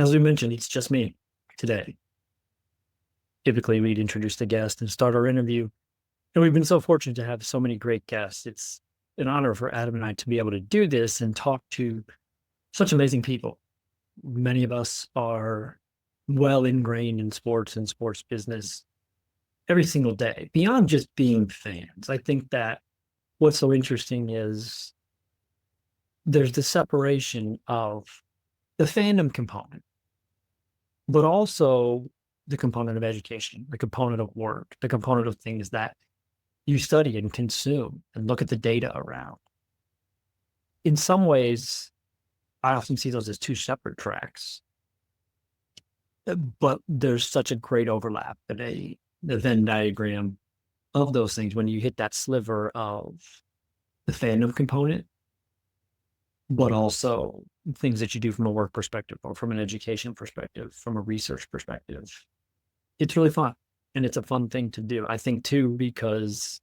As we mentioned, it's just me today. Typically, we'd introduce the guest and start our interview. And we've been so fortunate to have so many great guests. It's an honor for Adam and I to be able to do this and talk to such amazing people. Many of us are well ingrained in sports and sports business every single day, beyond just being fans. I think that what's so interesting is there's the separation of the fandom component, but also the component of education, the component of work, the component of things that you study and consume and look at the data around. In some ways, I often see those as two separate tracks, but there's such a great overlap that the Venn diagram of those things when you hit that sliver of the fandom component, but also things that you do from a work perspective or from an education perspective, from a research perspective. It's really fun. And it's a fun thing to do. I think too, because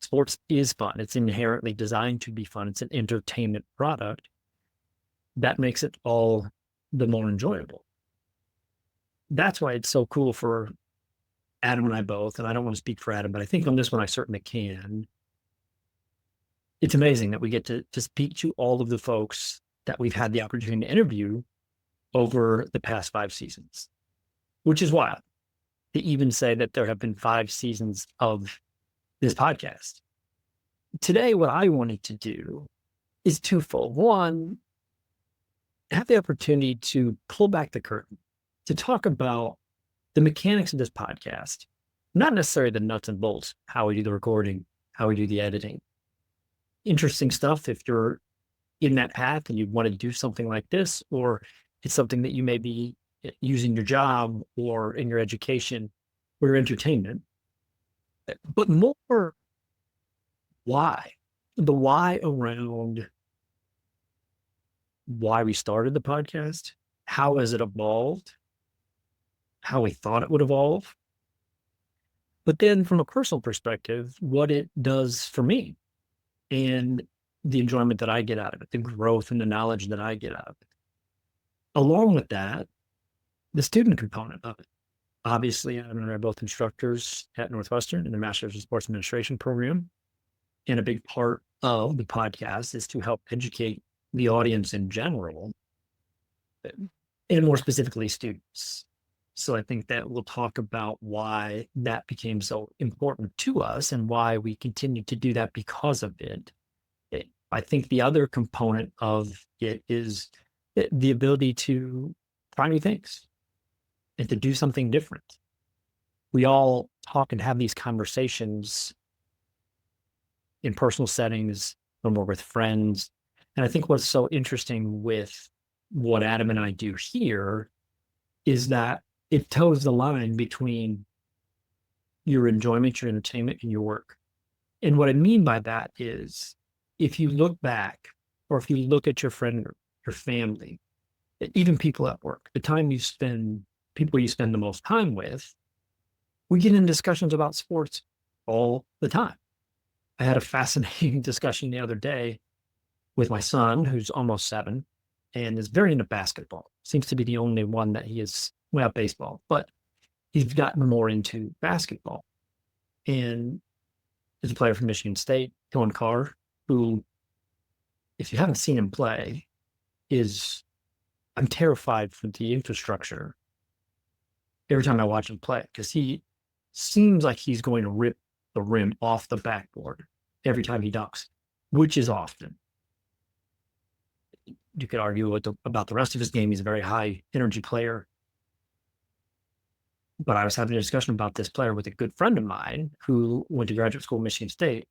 sports is fun. It's inherently designed to be fun. It's an entertainment product. That makes it all the more enjoyable. That's why it's so cool for Adam and I both. And I don't want to speak for Adam, but I think on this one, I certainly can. It's amazing that we get to speak to all of the folks that we've had the opportunity to interview over the past 5 seasons, which is wild to even say that there have been 5 seasons of this podcast. Today, what I wanted to do is twofold. One, have the opportunity to pull back the curtain, to talk about the mechanics of this podcast, not necessarily the nuts and bolts, how we do the recording, how we do the editing. Interesting stuff if you're in that path and you want to do something like this, or it's something that you may be using your job or in your education or your entertainment. But more why, the why around why we started the podcast, how has it evolved, how we thought it would evolve, but then from a personal perspective, what it does for me and the enjoyment that I get out of it, the growth and the knowledge that I get out of it. Along with that, the student component of it. Obviously, Adam and I are both instructors at Northwestern in the Master's of Sports Administration program. And a big part of the podcast is to help educate the audience in general, and more specifically students. So I think that we'll talk about why that became so important to us and why we continue to do that because of it. I think the other component of it is the ability to try new things and to do something different. We all talk and have these conversations in personal settings when we're with friends. And I think what's so interesting with what Adam and I do here is that it toes the line between your enjoyment, your entertainment, and your work. And what I mean by that is if you look back, or if you look at your friend or your family, even people at work, the time you spend, people you spend the most time with, we get in discussions about sports all the time. I had a fascinating discussion the other day with my son, who's almost 7 and is very into basketball. Seems to be the only one that he is, well, baseball, but he's gotten more into basketball. And there's a player from Michigan State, Cohen Carr, who, if you haven't seen him play, I'm terrified for the infrastructure every time I watch him play, because he seems like he's going to rip the rim off the backboard every time he dunks, which is often. You could argue about the rest of his game. He's a very high energy player. But I was having a discussion about this player with a good friend of mine who went to graduate school at Michigan State.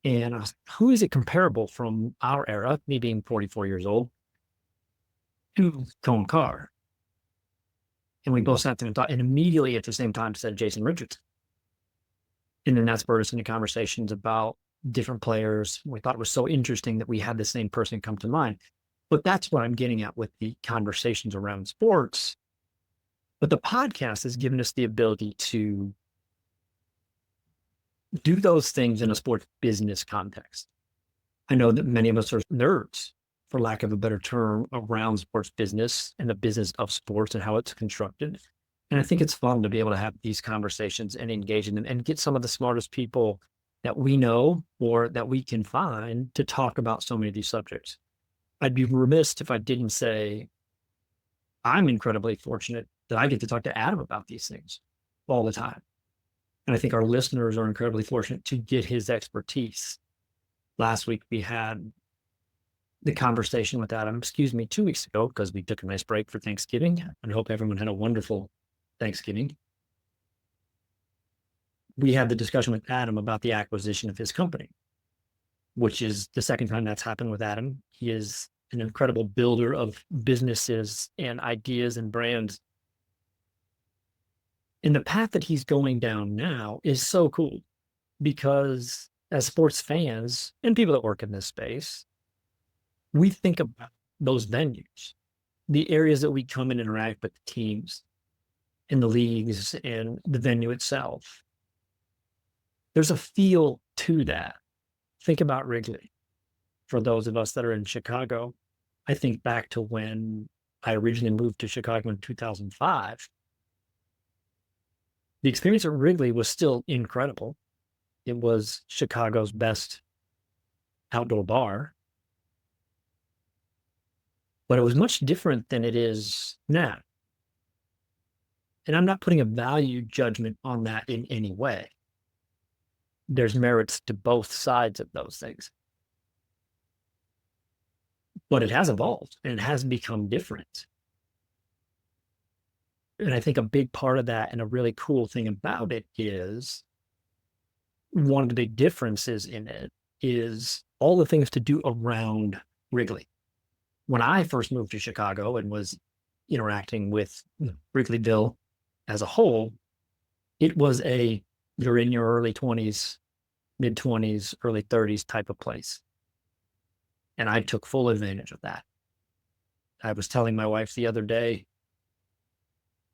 And I was, who is it comparable from our era, me being 44 years old, to Cohen Carr? And we both sat there and thought, and immediately at the same time said Jason Richardson. And then that spurred us into conversations about different players. We thought it was so interesting that we had the same person come to mind. But that's what I'm getting at with the conversations around sports. But the podcast has given us the ability to do those things in a sports business context. I know that many of us are nerds for lack of a better term, around sports business and the business of sports and how it's constructed. And I think it's fun to be able to have these conversations and engage in them and get some of the smartest people that we know or that we can find to talk about so many of these subjects. I'd be remiss if I didn't say I'm incredibly fortunate that I get to talk to Adam about these things all the time. And I think our listeners are incredibly fortunate to get his expertise. Last week, we had the conversation with Adam, 2 weeks ago, because we took a nice break for Thanksgiving. And I hope everyone had a wonderful Thanksgiving. We had the discussion with Adam about the acquisition of his company, which is the second time that's happened with Adam. He is an incredible builder of businesses and ideas and brands. And the path that he's going down now is so cool because as sports fans and people that work in this space, we think about those venues, the areas that we come and interact with the teams in the leagues and the venue itself. There's a feel to that. Think about Wrigley. For those of us that are in Chicago, I think back to when I originally moved to Chicago in 2005. The experience at Wrigley was still incredible. It was Chicago's best outdoor bar, but it was much different than it is now. And I'm not putting a value judgment on that in any way. There's merits to both sides of those things. But it has evolved and it has become different. And I think a big part of that and a really cool thing about it is one of the big differences in it is all the things to do around Wrigley. When I first moved to Chicago and was interacting with Wrigleyville as a whole, it was you're in your early 20s, mid 20s, early 30s type of place. And I took full advantage of that. I was telling my wife the other day,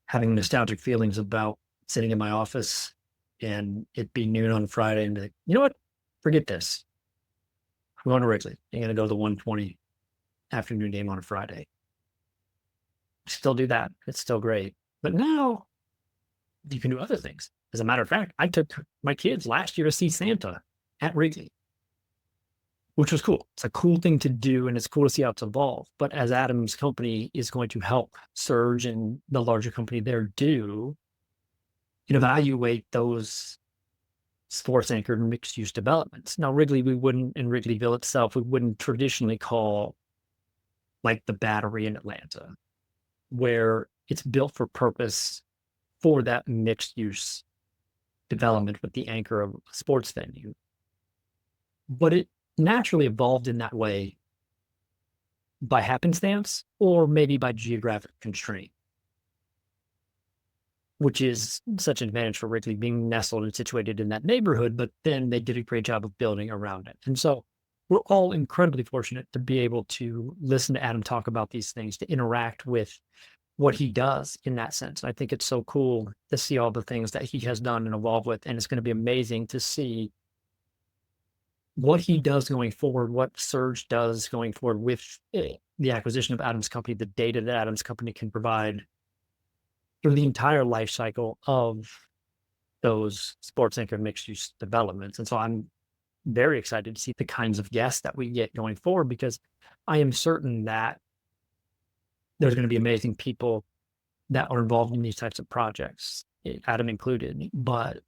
having nostalgic feelings about sitting in my office and it being noon on Friday and be like, you know what? Forget this. I'm going to Wrigley. I'm going to go to the 1:20 afternoon game on a Friday. Still do that. It's still great. But now you can do other things. As a matter of fact, I took my kids last year to see Santa at Wrigley, which was cool. It's a cool thing to do, and it's cool to see how it's evolved. But as Adam's company is going to help Surge and the larger company there do, evaluate those sports-anchored mixed-use developments. Now, Wrigley, in Wrigleyville itself, we wouldn't traditionally call like the Battery in Atlanta, where it's built for purpose for that mixed-use development with the anchor of a sports venue. But it naturally evolved in that way by happenstance or maybe by geographic constraint, which is such an advantage for Wrigley being nestled and situated in that neighborhood, but then they did a great job of building around it. And so we're all incredibly fortunate to be able to listen to Adam talk about these things, to interact with what he does in that sense. I think it's so cool to see all the things that he has done and evolved with. And it's going to be amazing to see what he does going forward, what Surge does going forward with the acquisition of Adam's company, the data that Adam's company can provide through the entire life cycle of those sports anchored mixed use developments. And so I'm very excited to see the kinds of guests that we get going forward, because I am certain that there's going to be amazing people that are involved in these types of projects, Adam included. But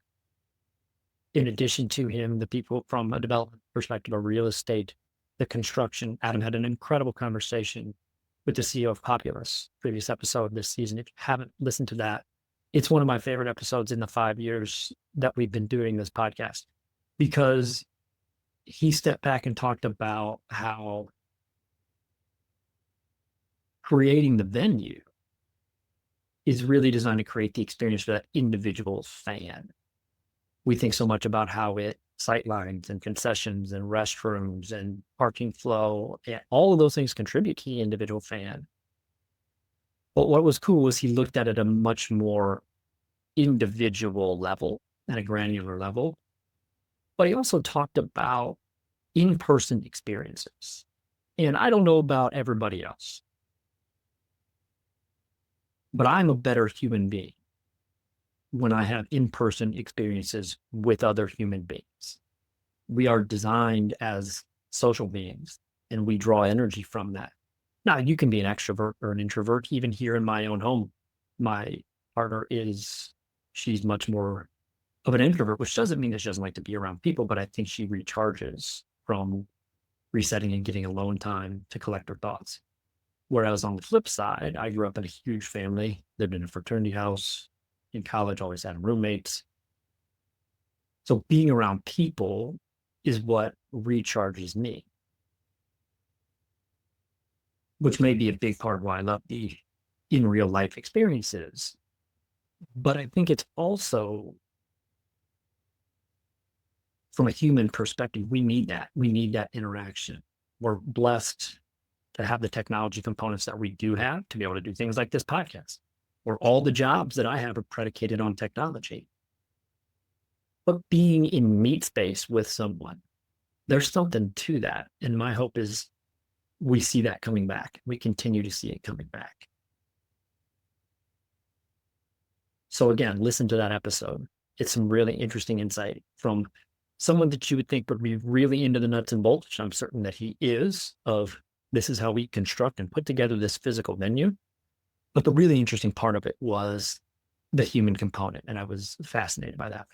in addition to him, the people from a development perspective of real estate, the construction, Adam had an incredible conversation with the CEO of Populous, previous episode this season. If you haven't listened to that, it's one of my favorite episodes in the 5 years that we've been doing this podcast, because he stepped back and talked about how creating the venue is really designed to create the experience for that individual fan. We think so much about how sightlines and concessions and restrooms and parking flow, and all of those things contribute to the individual fan. But what was cool was he looked at it at a much more individual level and a granular level. But he also talked about in-person experiences And I don't know about everybody else, but I'm a better human being when I have in-person experiences with other human beings. We are designed as social beings and we draw energy from that. Now, you can be an extrovert or an introvert. Even here in my own home, my partner she's much more of an introvert, which doesn't mean that she doesn't like to be around people, but I think she recharges from resetting and getting alone time to collect her thoughts. Whereas on the flip side, I grew up in a huge family, lived in a fraternity house. In college, always had roommates. So being around people is what recharges me, which may be a big part of why I love the in real life experiences. But I think it's also from a human perspective, we need that. We need that interaction. We're blessed to have the technology components that we do have to be able to do things like this podcast, where all the jobs that I have are predicated on technology. But being in meet space with someone, there's something to that. And my hope is we see that coming back. We continue to see it coming back. So again, listen to that episode. It's some really interesting insight from someone that you would think would be really into the nuts and bolts, which I'm certain that he is, of this is how we construct and put together this physical venue. But the really interesting part of it was the human component. And I was fascinated by that.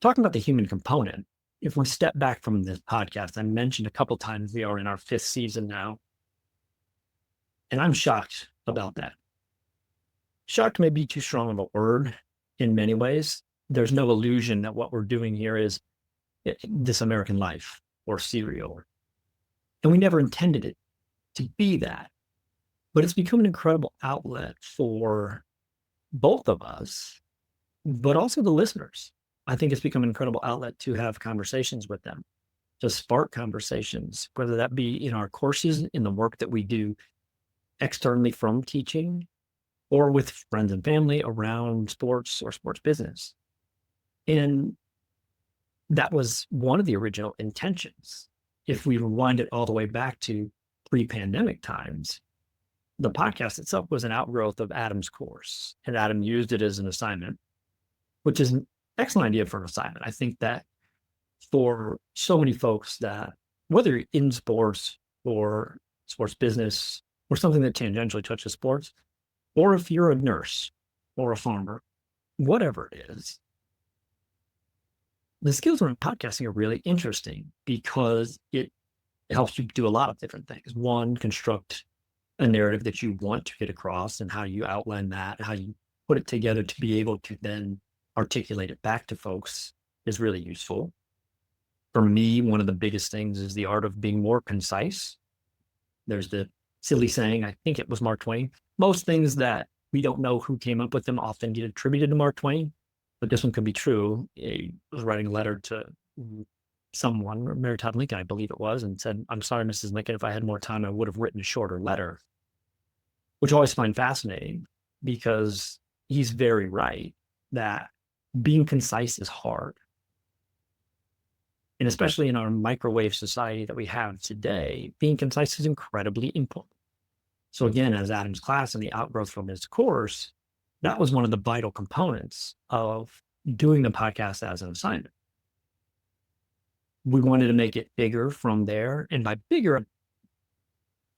Talking about the human component, if we step back from this podcast, I mentioned a couple times we are in our 5th season now. And I'm shocked about that. Shocked may be too strong of a word in many ways. There's no illusion that what we're doing here is This American Life or Serial. And we never intended it to be that. But it's become an incredible outlet for both of us, but also the listeners. I think it's become an incredible outlet to have conversations with them, to spark conversations, whether that be in our courses, in the work that we do externally from teaching, or with friends and family around sports or sports business. And that was one of the original intentions. If we rewind it all the way back to pre-pandemic times, the podcast itself was an outgrowth of Adam's course, and Adam used it as an assignment, which is an excellent idea for an assignment. I think that for so many folks that, whether you're in sports or sports business or something that tangentially touches sports, or if you're a nurse or a farmer, whatever it is, the skills around podcasting are really interesting because it helps you do a lot of different things. One, construct a narrative that you want to get across and how you outline that, how you put it together to be able to then articulate it back to folks is really useful. For me, one of the biggest things is the art of being more concise. There's the silly saying, I think it was Mark Twain, most things that we don't know who came up with them often get attributed to Mark Twain, but this one could be true. He was writing a letter to someone, Mary Todd Lincoln, I believe it was, and said, I'm sorry, Mrs. Lincoln, if I had more time, I would have written a shorter letter, which I always find fascinating because he's very right that being concise is hard. And especially in our microwave society that we have today, being concise is incredibly important. So again, as Adam's class and the outgrowth from his course, that was one of the vital components of doing the podcast as an assignment. We wanted to make it bigger from there, and by bigger,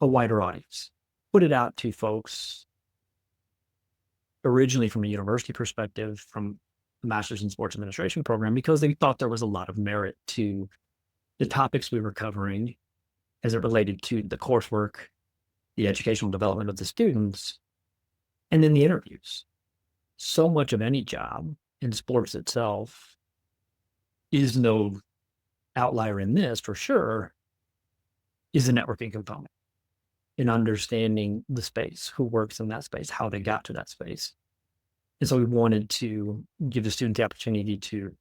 a wider audience. Put it out to folks originally from a university perspective, from the Master's in Sports Administration program, because they thought there was a lot of merit to the topics we were covering as it related to the coursework, the educational development of the students, and then the interviews. So much of any job in sports itself is no outlier in this, for sure, is a networking component in understanding the space, who works in that space, how they got to that space. And so we wanted to give the student the opportunity to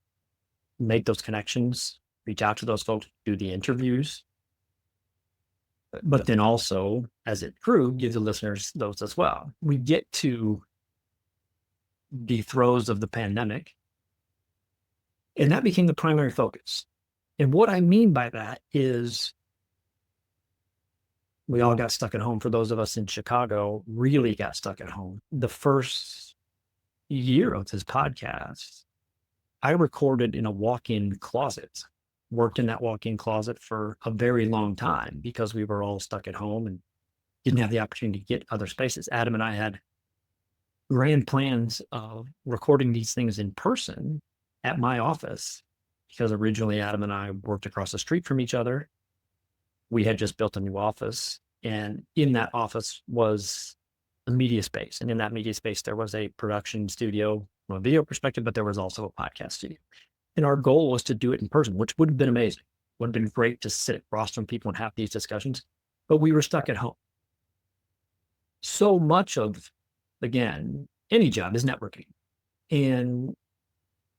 make those connections, reach out to those folks, do the interviews, but then also, as it grew, give the listeners those as well. We get to the throes of the pandemic, and that became the primary focus. And what I mean by that is We all got stuck at home. For those of us in Chicago, really got stuck at home. The first year of this podcast, I recorded in a walk-in closet, worked in that walk-in closet for a very long time because we were all stuck at home and didn't have the opportunity to get other spaces. Adam and I had grand plans of recording these things in person at my office because originally Adam and I worked across the street from each other. We had just built a new office, and in that office was a media space. And in that media space, there was a production studio from a video perspective, but there was also a podcast studio. And our goal was to do it in person, which would have been amazing. Would have been great to sit across from people and have these discussions, but we were stuck at home. So much of, again, any job is networking. And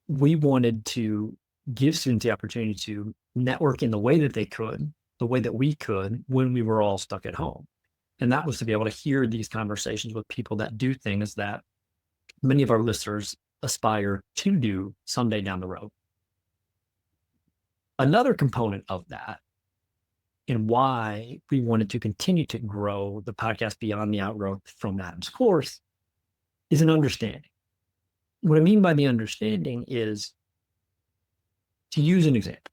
we wanted to give students the opportunity to network in the way that they could, the way that we could when we were all stuck at home. And that was to be able to hear these conversations with people that do things that many of our listeners aspire to do someday down the road. Another component of that and why we wanted to continue to grow the podcast beyond the outgrowth from Adam's course is an understanding. What I mean by the understanding is, to use an example,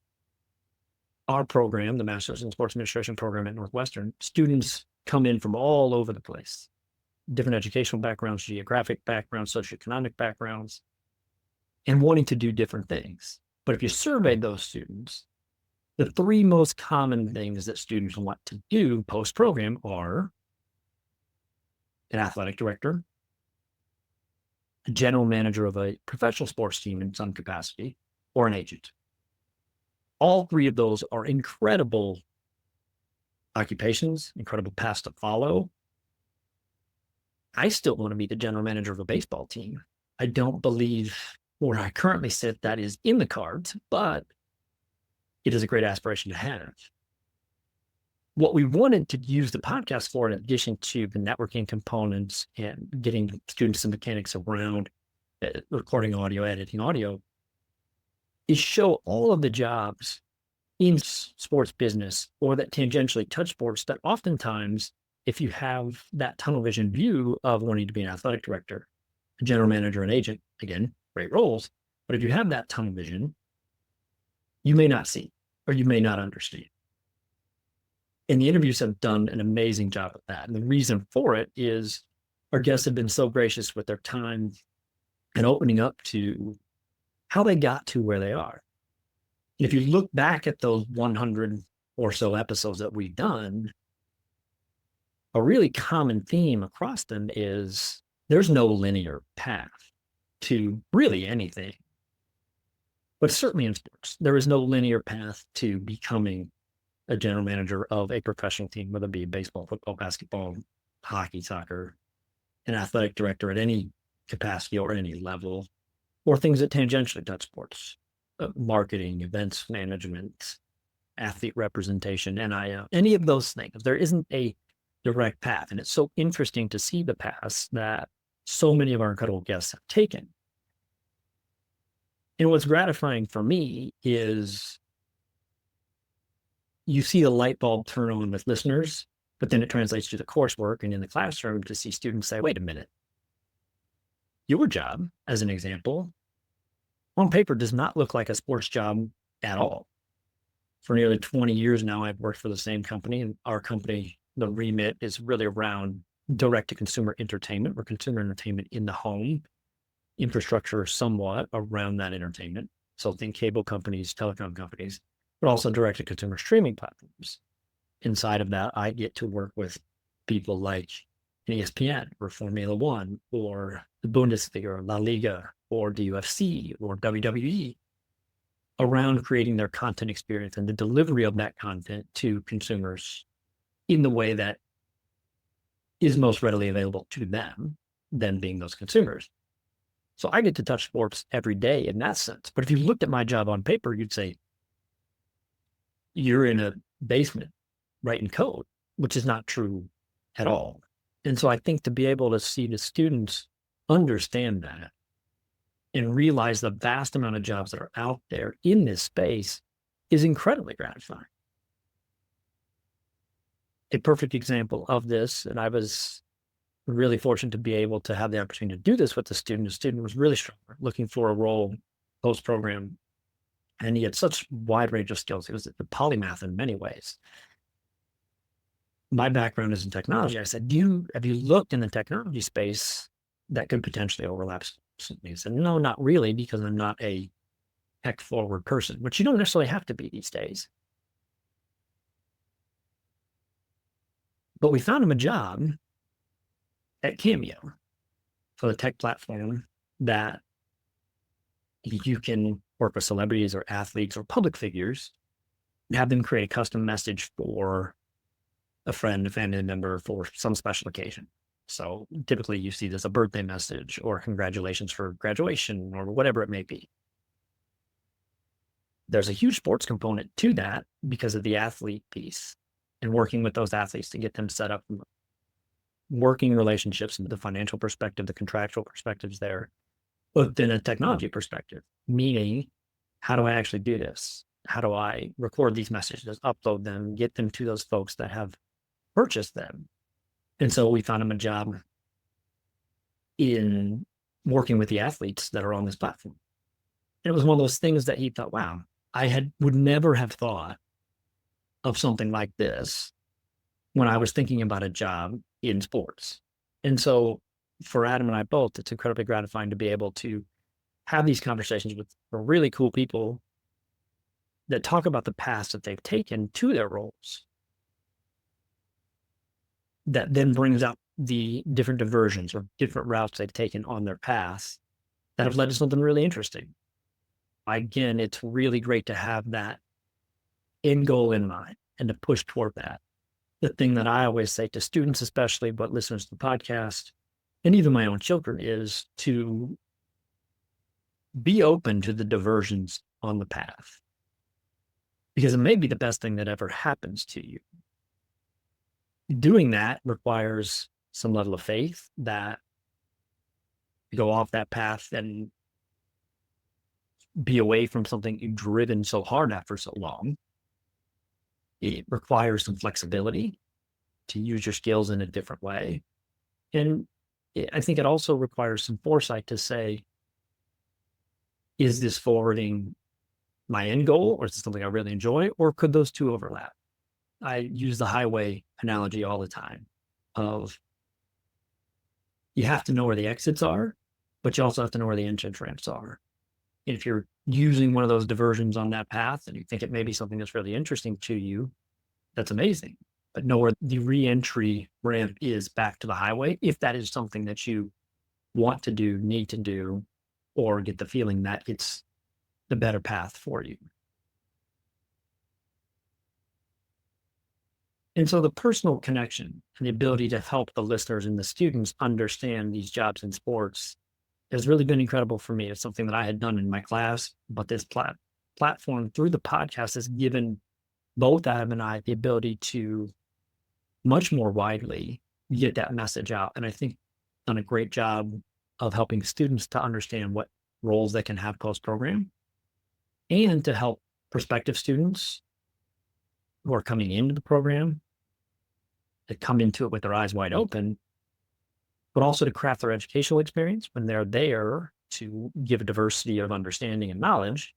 our program, the Master's in Sports Administration program at Northwestern, students come in from all over the place, different educational backgrounds, geographic backgrounds, socioeconomic backgrounds, and wanting to do different things. But if you surveyed those students, the three most common things that students want to do post-program are an athletic director, a general manager of a professional sports team in some capacity, or an agent. All three of those are incredible occupations, incredible paths to follow. I still want to be the general manager of a baseball team. I don't believe where I currently sit that is in the cards, but it is a great aspiration to have. What we wanted to use the podcast for, in addition to the networking components and getting students the mechanics around recording audio, editing audio, is show all of the jobs in sports business or that tangentially touch sports that oftentimes, if you have that tunnel vision view of wanting to be an athletic director, a general manager, an agent, again, great roles, but if you have that tunnel vision, you may not see or you may not understand. And the interviews have done an amazing job of that. And the reason for it is our guests have been so gracious with their time and opening up to how they got to where they are. And if you look back at those 100 or so episodes that we've done, a really common theme across them is there's no linear path to really anything. But certainly in sports, there is no linear path to becoming a general manager of a professional team, whether it be baseball, football, basketball, hockey, soccer, an athletic director at any capacity or any level, or things that tangentially touch sports, marketing, events management, athlete representation, NIL, any of those things. There isn't a direct path. And it's so interesting to see the paths that so many of our incredible guests have taken. And what's gratifying for me is you see the light bulb turn on with listeners, but then it translates to the coursework and in the classroom to see students say, wait a minute, your job, as an example, on paper does not look like a sports job at all. For nearly 20 years now, I've worked for the same company, and our company, the remit is really around direct-to-consumer entertainment or consumer entertainment in the home, infrastructure somewhat around that entertainment. So think cable companies, telecom companies, but also direct-to-consumer streaming platforms. Inside of that, I get to work with people like ESPN or Formula One or the Bundesliga or La Liga or the UFC or WWE around creating their content experience and the delivery of that content to consumers in the way that is most readily available to them, them being those consumers. So I get to touch sports every day in that sense. But if you looked at my job on paper, you'd say, you're in a basement writing code, which is not true at all. And so I think to be able to see the students understand that and realize the vast amount of jobs that are out there in this space is incredibly gratifying. a perfect example of this, and I was really fortunate to be able to have the opportunity to do this with the student. The student was really strong, looking for a role post-program, and he had such wide range of skills. He was a polymath in many ways. My background is in technology. I said, have you looked in the technology space that could potentially overlap something? He said, no, not really, because I'm not a tech forward person, which you don't necessarily have to be these days. But we found him a job at Cameo for the tech platform that you can work with celebrities or athletes or public figures and have them create a custom message for a friend, a family member for some special occasion. So typically you see this a birthday message or congratulations for graduation or whatever it may be. There's a huge sports component to that because of the athlete piece and working with those athletes to get them set up, working relationships and the financial perspective, the contractual perspectives there, but then a technology perspective, meaning how do I actually do this? How do I record these messages, upload them, get them to those folks that have purchased them? And so we found him a job in working with the athletes that are on this platform. And it was one of those things that he thought, wow, would never have thought of something like this when I was thinking about a job in sports. And so for Adam and I both, it's incredibly gratifying to be able to have these conversations with really cool people that talk about the paths that they've taken to their roles. That then brings out the different diversions or different routes they've taken on their paths that have led to something really interesting. Again, it's really great to have that end goal in mind and to push toward that. The thing that I always say to students, especially, but listeners to the podcast, and even my own children, is to be open to the diversions on the path, because it may be the best thing that ever happens to you. Doing that requires some level of faith that you go off that path and be away from something you've driven so hard after so long. It requires some flexibility to use your skills in a different way. And I think it also requires some foresight to say, is this forwarding my end goal, or is this something I really enjoy, or could those two overlap? I use the highway analogy all the time of you have to know where the exits are, but you also have to know where the entrance ramps are. And if you're using one of those diversions on that path and you think it may be something that's really interesting to you, that's amazing. But know where the re-entry ramp is back to the highway, if that is something that you want to do, need to do, or get the feeling that it's the better path for you. And so the personal connection and the ability to help the listeners and the students understand these jobs in sports has really been incredible for me. It's something that I had done in my class, but this platform through the podcast has given both Adam and I the ability to much more widely get that message out. And I think done a great job of helping students to understand what roles they can have post-program and to help prospective students who are coming into the program to come into it with their eyes wide open, but also to craft their educational experience when they're there to give a diversity of understanding and knowledge.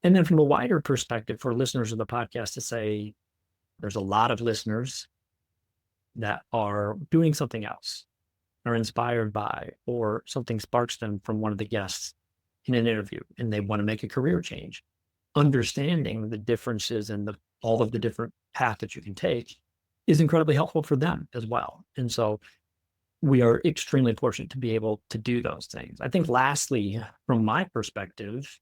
And then from a wider perspective for listeners of the podcast to say, there's a lot of listeners that are doing something else, are inspired by, or something sparks them from one of the guests in an interview, and they want to make a career change. Understanding the differences and all of the different paths that you can take is incredibly helpful for them as well. And so we are extremely fortunate to be able to do those things. I think lastly, from my perspective,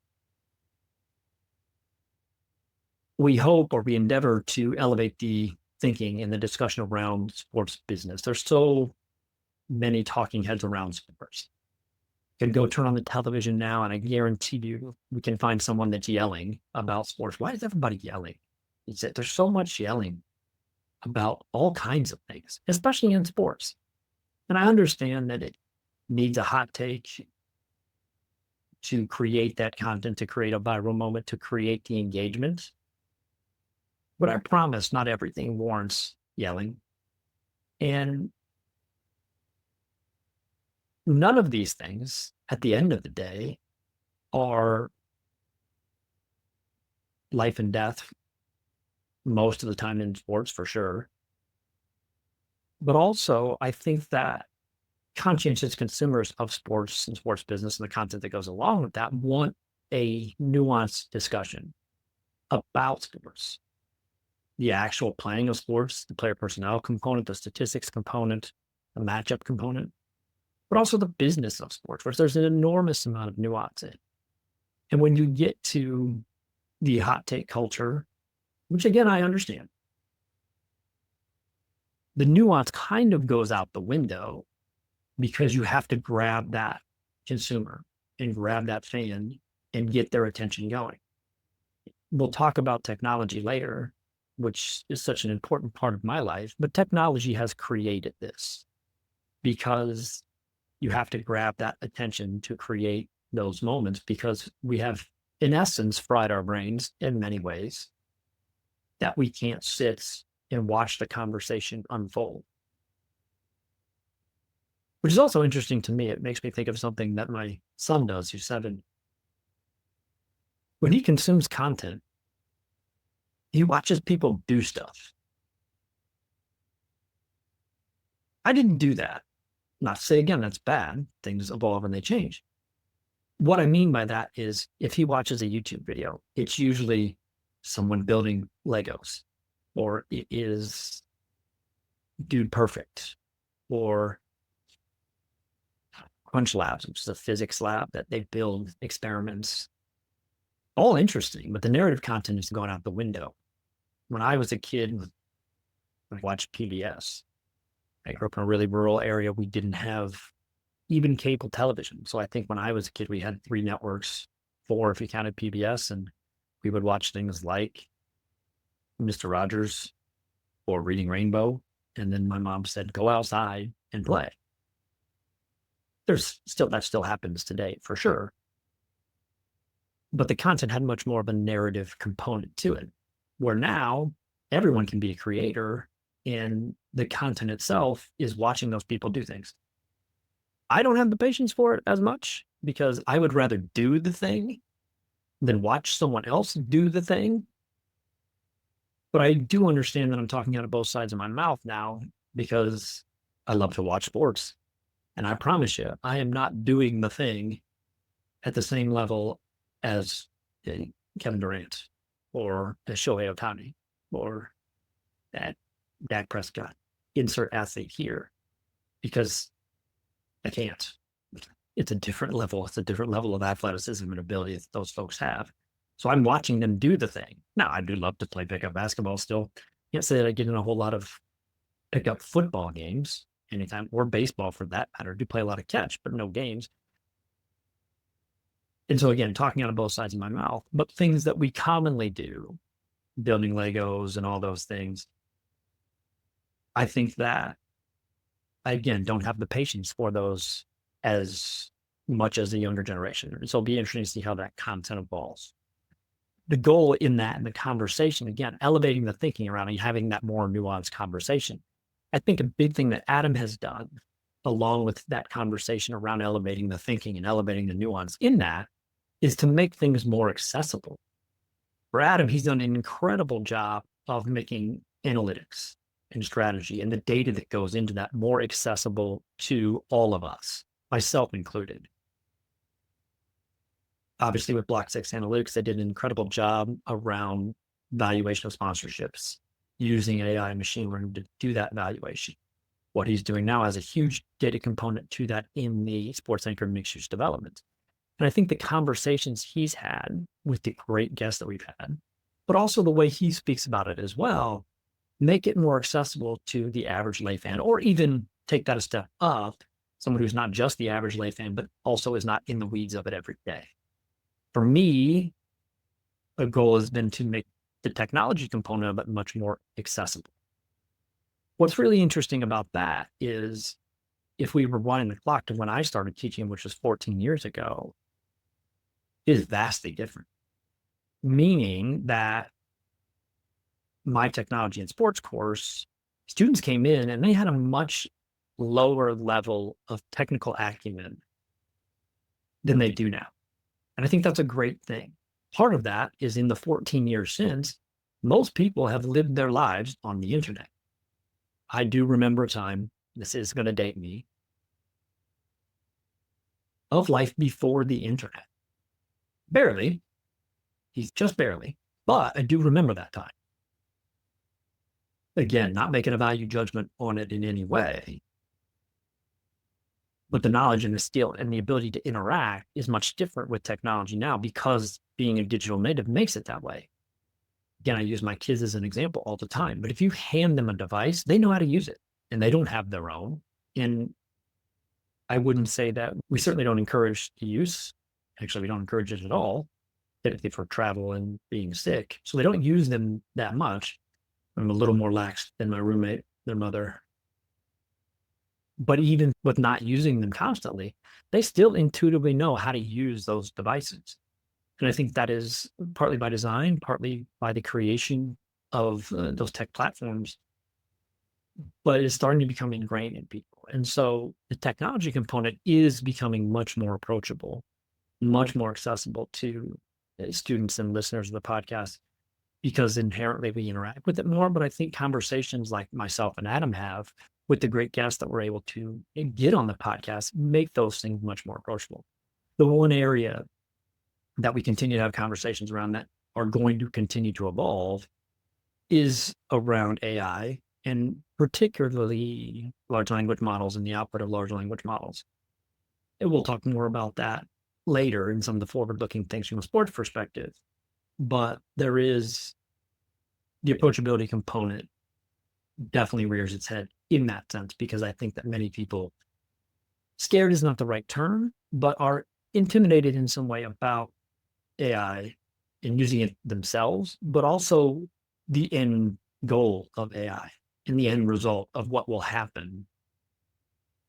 we hope or we endeavor to elevate the thinking and the discussion around sports business. There's so many talking heads around sports. You can go turn on the television now, and I guarantee you we can find someone that's yelling about sports. Why is everybody yelling? It's that there's so much yelling about all kinds of things, especially in sports. And I understand that it needs a hot take to create that content, to create a viral moment, to create the engagement. But I promise not everything warrants yelling. And none of these things at the end of the day are life and death most of the time in sports for sure. But also, I think that conscientious consumers of sports and sports business and the content that goes along with that want a nuanced discussion about sports, the actual playing of sports, the player personnel component, the statistics component, the matchup component, but also the business of sports, where there's an enormous amount of nuance in. And when you get to the hot take culture, which again, I understand, the nuance kind of goes out the window because you have to grab that consumer and grab that fan and get their attention going. We'll talk about technology later, which is such an important part of my life, but technology has created this because you have to grab that attention to create those moments because we have, in essence, fried our brains in many ways that we can't sit and watch the conversation unfold. Which is also interesting to me. It makes me think of something that my son does, who's 7. When he consumes content, he watches people do stuff. I didn't do that. Not to say again, that's bad. Things evolve and they change. What I mean by that is if he watches a YouTube video, it's usually someone building Legos, or it is Dude Perfect, or Crunch Labs, which is a physics lab that they build experiments. All interesting, but the narrative content is going out the window. When I was a kid, I watched PBS. I grew up in a really rural area. We didn't have even cable television. So I think when I was a kid, we had 3 networks, 4 if you counted PBS, and we would watch things like Mr. Rogers or Reading Rainbow. And then my mom said, go outside and play. That still happens today for sure. But the content had much more of a narrative component to it, where now everyone can be a creator and the content itself is watching those people do things. I don't have the patience for it as much because I would rather do the thing than watch someone else do the thing. But I do understand that I'm talking out of both sides of my mouth now because I love to watch sports. And I promise you, I am not doing the thing at the same level as Kevin Durant or as Shohei Ohtani or at Dak Prescott. Insert athlete here because I can't. It's a different level. It's a different level of athleticism and ability that those folks have. So I'm watching them do the thing. Now, I do love to play pickup basketball still. Can't say that I get in a whole lot of pickup football games anytime, or baseball for that matter. I do play a lot of catch, but no games. And so again, talking out of both sides of my mouth, but things that we commonly do, building Legos and all those things, I think that I, again, don't have the patience for those as much as the younger generation. So it'll be interesting to see how that content evolves. The goal in that, in the conversation, again, elevating the thinking around and having that more nuanced conversation. I think a big thing that Adam has done, along with that conversation around elevating the thinking and elevating the nuance in that, is to make things more accessible. For Adam, he's done an incredible job of making analytics and strategy and the data that goes into that more accessible to all of us, myself included. Obviously, with Block 6 Analytics, they did an incredible job around valuation of sponsorships, using AI and machine learning to do that valuation. What he's doing now has a huge data component to that in the sports anchor mixed use development. And I think the conversations he's had with the great guests that we've had, but also the way he speaks about it as well, make it more accessible to the average lay fan, or even take that a step up, someone who's not just the average lay fan, but also is not in the weeds of it every day. For me, a goal has been to make the technology component of it much more accessible. What's really interesting about that is if we rewind the clock to when I started teaching, which was 14 years ago, it is vastly different. Meaning that my technology and sports course students came in and they had a much lower level of technical acumen than they do now. And I think that's a great thing. Part of that is in the 14 years since, most people have lived their lives on the internet. I do remember a time, this is going to date me, of life before the internet. Barely, he's just barely, but I do remember that time. Again, not making a value judgment on it in any way, but the knowledge and the skill and the ability to interact is much different with technology now because being a digital native makes it that way. Again, I use my kids as an example all the time, but if you hand them a device, they know how to use it and they don't have their own. And I wouldn't say that we certainly don't encourage the use. Actually, we don't encourage it at all, typically for travel and being sick. So they don't use them that much. I'm a little more lax than my roommate, their mother. But even with not using them constantly, they still intuitively know how to use those devices. And I think that is partly by design, partly by the creation of those tech platforms, but it's starting to become ingrained in people. And so the technology component is becoming much more approachable, much more accessible to students and listeners of the podcast because inherently we interact with it more. But I think conversations like myself and Adam have with the great guests that we're able to get on the podcast make those things much more approachable. The one area that we continue to have conversations around that are going to continue to evolve is around AI and particularly large language models and the output of large language models. And we'll talk more about that later in some of the forward-looking things from a sports perspective. But there is the approachability component definitely rears its head in that sense, because I think that many people, scared is not the right term, but are intimidated in some way about AI and using it themselves, but also the end goal of AI and the end result of what will happen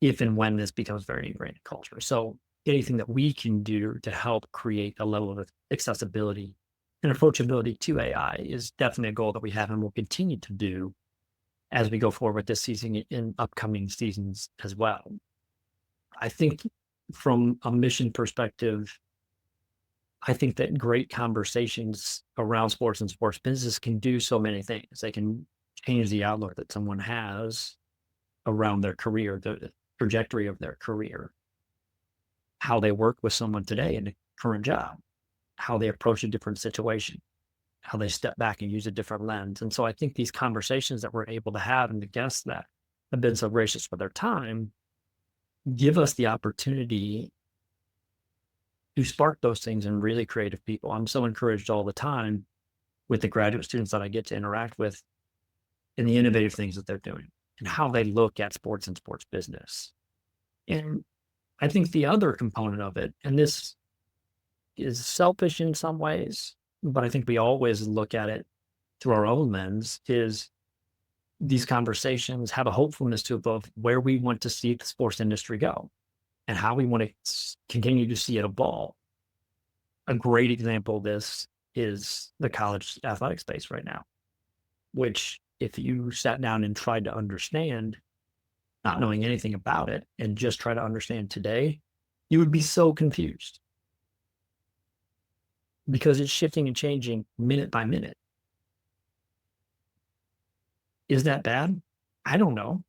if and when this becomes very ingrained in culture. So anything that we can do to help create a level of accessibility and approachability to AI is definitely a goal that we have and will continue to do as we go forward with this season in upcoming seasons as well. I think from a mission perspective, I think that great conversations around sports and sports business can do so many things. They can change the outlook that someone has around their career, the trajectory of their career, how they work with someone today in a current job, how they approach a different situation, how they step back and use a different lens. And so I think these conversations that we're able to have and the guests that have been so gracious with their time give us the opportunity to spark those things in really creative people. I'm so encouraged all the time with the graduate students that I get to interact with and the innovative things that they're doing and how they look at sports and sports business. And I think the other component of it, and this is selfish in some ways, but I think we always look at it through our own lens, is these conversations have a hopefulness to both where we want to see the sports industry go and how we want to continue to see it evolve. A great example of this is the college athletic space right now, which if you sat down and tried to understand, not knowing anything about it, and just try to understand today, you would be so confused because it's shifting and changing minute by minute. Is that bad? I don't know.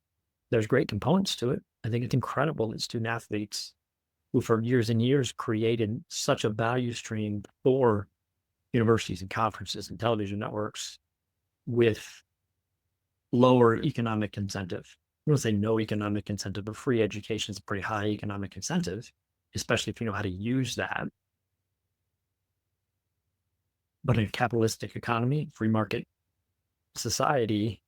There's great components to it. I think it's incredible that student athletes who for years and years created such a value stream for universities and conferences and television networks with lower economic incentive. I don't say no economic incentive, but free education is a pretty high economic incentive, especially if you know how to use that. But in a capitalistic economy, free market society,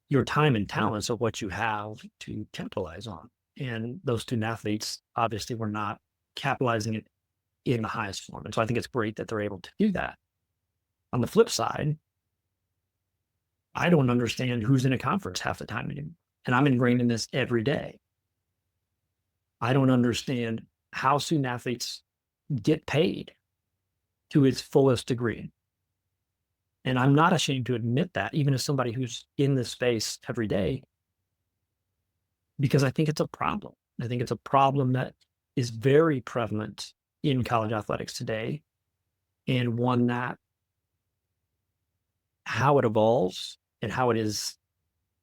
your time and talents are what you have to capitalize on. And those student athletes obviously were not capitalizing it in the highest form. And so I think it's great that they're able to do that. On the flip side, I don't understand who's in a conference half the time anymore. And I'm ingrained in this every day. I don't understand how student athletes get paid to its fullest degree. And I'm not ashamed to admit that, even as somebody who's in this space every day, because I think it's a problem. I think it's a problem that is very prevalent in college athletics today, and one that how it evolves and how it is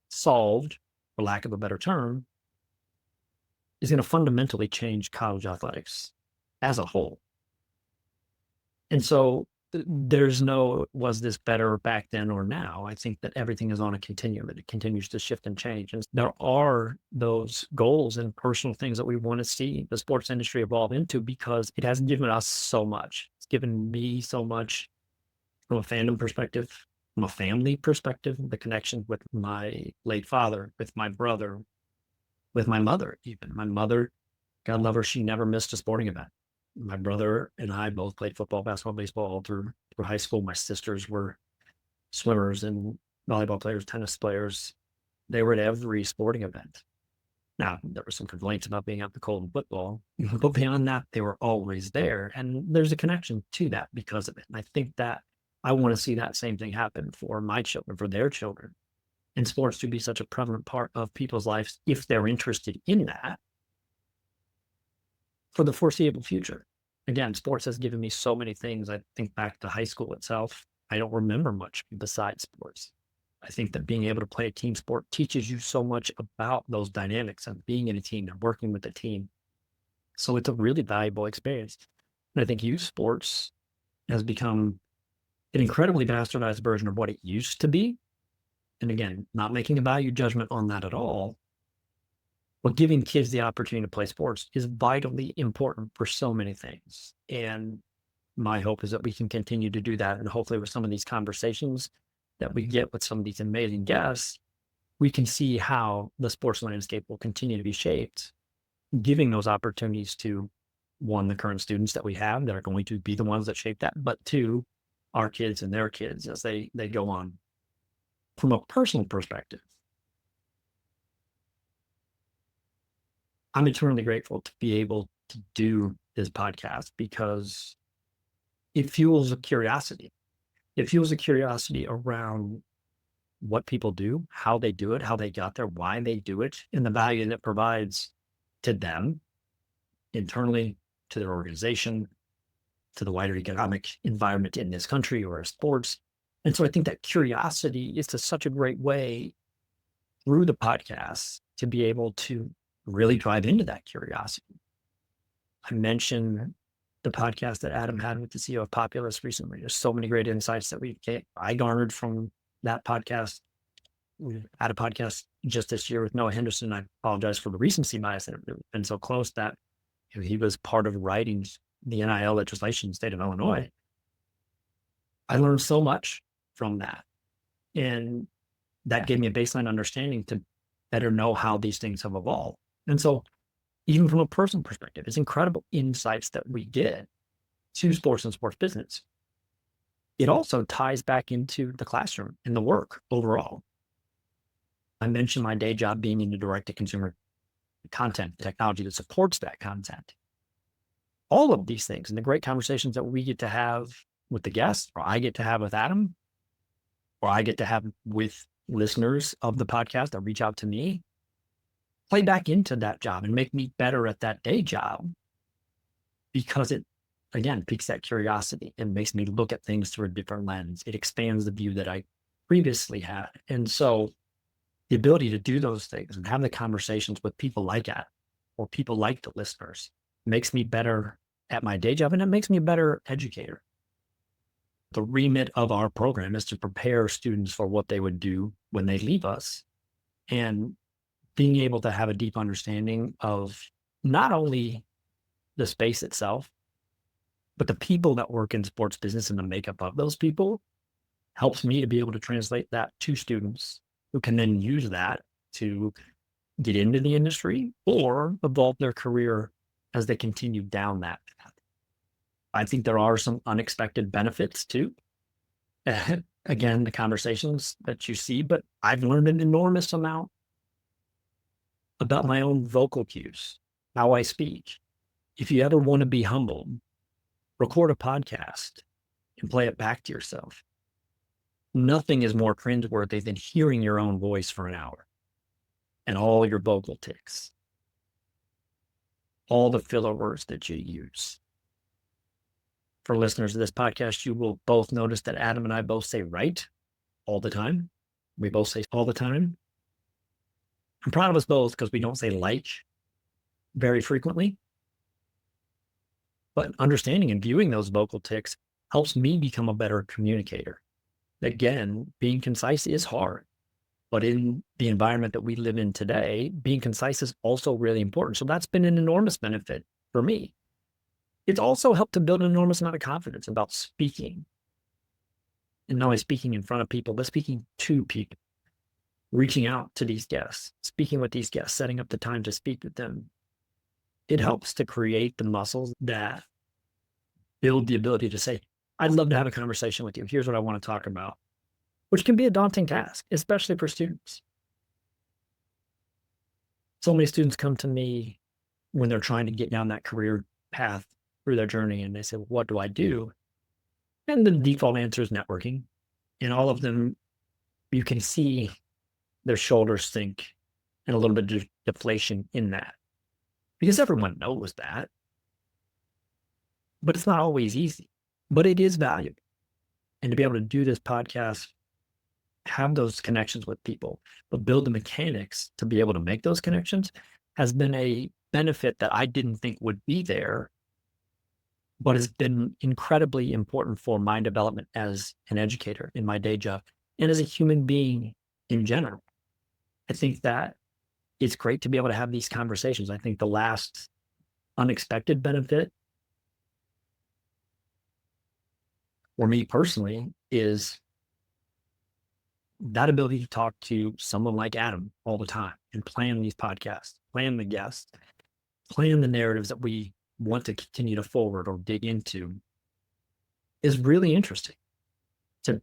solved, for lack of a better term, is going to fundamentally change college athletics as a whole. And so there's no, was this better back then or now? I think that everything is on a continuum, that it continues to shift and change. And there are those goals and personal things that we want to see the sports industry evolve into, because it has given us so much. It's given me so much from a fandom perspective, from a family perspective, the connection with my late father, with my brother, with my mother, even. My mother, God love her, she never missed a sporting event. My brother and I both played football, basketball, baseball all through high school. My sisters were swimmers and volleyball players, tennis players. They were at every sporting event. Now, there were some complaints about being out the cold in football, but beyond that, they were always there. And there's a connection to that because of it. And I think that I want to see that same thing happen for my children, for their children, and sports to be such a prevalent part of people's lives if they're interested in that for the foreseeable future. Again, sports has given me so many things. I think back to high school itself. I don't remember much besides sports. I think that being able to play a team sport teaches you so much about those dynamics of being in a team and working with a team. So it's a really valuable experience. And I think youth sports has become an incredibly bastardized version of what it used to be. And again, not making a value judgment on that at all, but giving kids the opportunity to play sports is vitally important for so many things. And my hope is that we can continue to do that. And hopefully with some of these conversations that we get with some of these amazing guests, we can see how the sports landscape will continue to be shaped, giving those opportunities to, one, the current students that we have that are going to be the ones that shape that, but two, our kids and their kids as they go on. From a personal perspective, I'm eternally grateful to be able to do this podcast because it fuels a curiosity. It fuels a curiosity around what people do, how they do it, how they got there, why they do it, and the value that it provides to them internally, to their organization, to the wider economic environment in this country or sports. And so I think that curiosity is such a great way through the podcast to be able to really drive into that curiosity. I mentioned the podcast that Adam had with the CEO of Populous recently. There's so many great insights that I garnered from that podcast. We had a podcast just this year with Noah Henderson. I apologize for the recency bias, and it's been so close that he was part of writing the NIL legislation in the state of Illinois. I learned so much from that. And that gave me a baseline understanding to better know how these things have evolved. And so even from a personal perspective, it's incredible insights that we get to sports and sports business. It also ties back into the classroom and the work overall. I mentioned my day job being in the direct-to-consumer content, technology that supports that content. All of these things and the great conversations that we get to have with the guests, or I get to have with Adam, or I get to have with listeners of the podcast that reach out to me, play back into that job and make me better at that day job, because it, again, piques that curiosity and makes me look at things through a different lens. It expands the view that I previously had. And so the ability to do those things and have the conversations with people like that, or people like the listeners, makes me better at my day job, and it makes me a better educator. The remit of our program is to prepare students for what they would do when they leave us, and being able to have a deep understanding of not only the space itself, but the people that work in sports business and the makeup of those people helps me to be able to translate that to students who can then use that to get into the industry or evolve their career as they continue down that path. I think there are some unexpected benefits too. Again, the conversations that you see, but I've learned an enormous amount about my own vocal cues, how I speak. If you ever want to be humbled, record a podcast and play it back to yourself. Nothing is more cringeworthy than hearing your own voice for an hour and all your vocal tics, all the filler words that you use. For listeners of this podcast, you will both notice that Adam and I both say right all the time. We both say all the time. I'm proud of us both because we don't say like very frequently. But understanding and viewing those vocal tics helps me become a better communicator. Again, being concise is hard, but in the environment that we live in today, being concise is also really important. So that's been an enormous benefit for me. It's also helped to build an enormous amount of confidence about speaking. And not only speaking in front of people, but speaking to people, reaching out to these guests, speaking with these guests, setting up the time to speak with them. It helps to create the muscles that build the ability to say, I'd love to have a conversation with you. Here's what I want to talk about, which can be a daunting task, especially for students. So many students come to me when they're trying to get down that career path through their journey, and they say, well, what do I do? And the default answer is networking. And all of them, you can see their shoulders sink and a little bit of deflation in that, because everyone knows that. But it's not always easy, but it is valuable. And to be able to do this podcast, have those connections with people, but build the mechanics to be able to make those connections has been a benefit that I didn't think would be there, but has been incredibly important for my development as an educator in my day job and as a human being in general. I think that it's great to be able to have these conversations. I think the last unexpected benefit for me personally is that ability to talk to someone like Adam all the time and plan these podcasts, plan the guests, plan the narratives that we want to continue to forward or dig into is really interesting. To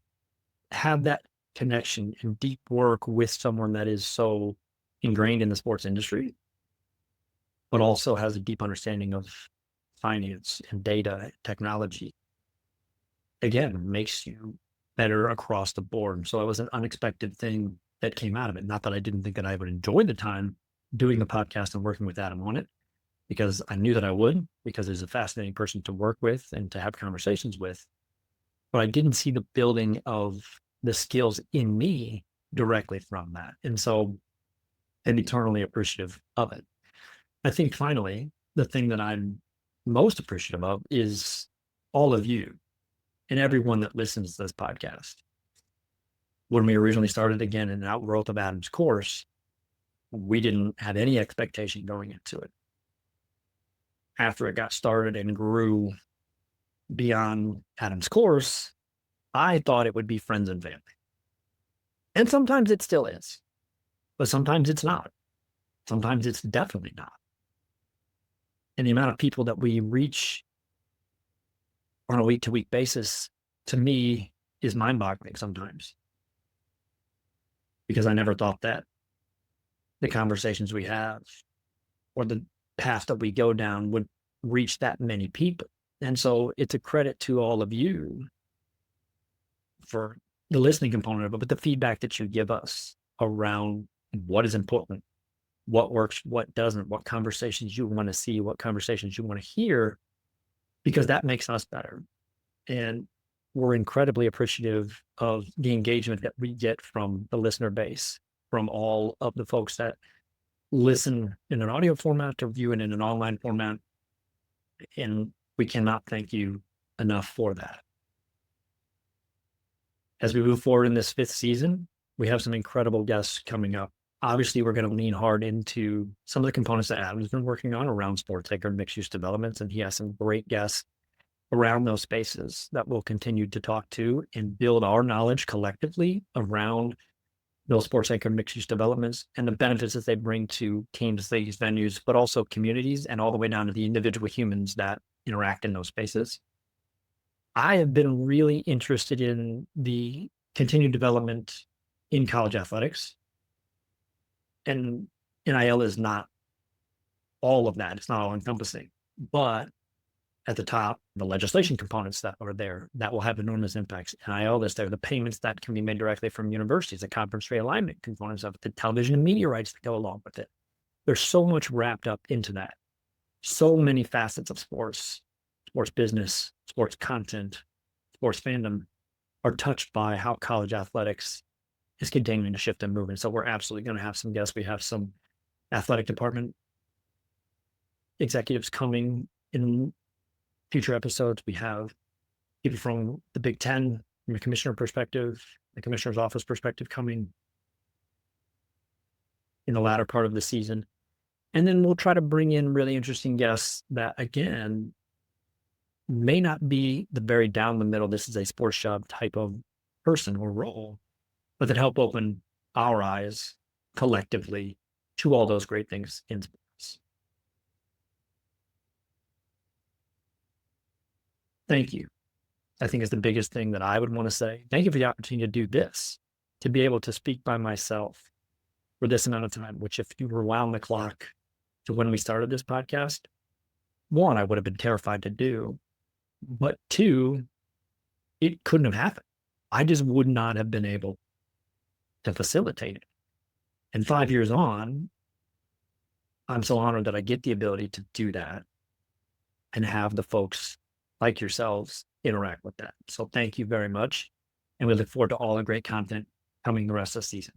have that connection and deep work with someone that is so ingrained in the sports industry, but also has a deep understanding of finance and data, technology, again, makes you better across the board. So it was an unexpected thing that came out of it. Not that I didn't think that I would enjoy the time doing the podcast and working with Adam on it, because I knew that I would, because he's a fascinating person to work with and to have conversations with. But I didn't see the building of the skills in me directly from that. And so I'm eternally appreciative of it. I think finally, the thing that I'm most appreciative of is all of you and everyone that listens to this podcast. When we originally started, again, an outgrowth of Adam's course, we didn't have any expectation going into it. After it got started and grew beyond Adam's course, I thought it would be friends and family. And sometimes it still is, but sometimes it's not. Sometimes it's definitely not. And the amount of people that we reach on a week-to-week basis, to me, is mind-boggling sometimes. Because I never thought that the conversations we have or the path that we go down would reach that many people. And so it's a credit to all of you for the listening component of it, but the feedback that you give us around what is important, what works, what doesn't, what conversations you want to see, what conversations you want to hear, because that makes us better. And we're incredibly appreciative of the engagement that we get from the listener base, from all of the folks that listen in an audio format to view it in an online format. And we cannot thank you enough for that. As we move forward in this 5th season, we have some incredible guests coming up. Obviously, we're going to lean hard into some of the components that Adam's been working on around sports acre mixed use developments, and he has some great guests around those spaces that we'll continue to talk to and build our knowledge collectively around those sports acre mixed use developments and the benefits that they bring to teams, leagues, venues, but also communities and all the way down to the individual humans that interact in those spaces. I have been really interested in the continued development in college athletics. And NIL is not all of that. It's not all encompassing, but at the top, the legislation components that are there that will have enormous impacts. NIL that's there, the payments that can be made directly from universities, the conference realignment components of it, the television and media rights that go along with it. There's so much wrapped up into that. So many facets of sports, sports business, sports content, sports fandom are touched by how college athletics is continuing to shift and move. And so we're absolutely going to have some guests. We have some athletic department executives coming in future episodes. We have people from the Big Ten, from a commissioner perspective, the commissioner's office perspective coming in the latter part of the season. And then we'll try to bring in really interesting guests that, again, may not be the very down the middle, this is a sports job type of person or role, but that help open our eyes collectively to all those great things in sports. Thank you. I think is the biggest thing that I would want to say. Thank you for the opportunity to do this, to be able to speak by myself for this amount of time, which if you rewound the clock to when we started this podcast, one, I would have been terrified to do, but two, it couldn't have happened. I just would not have been able to facilitate it. And 5 years on, I'm so honored that I get the ability to do that and have the folks like yourselves interact with that. So thank you very much. And we look forward to all the great content coming the rest of the season.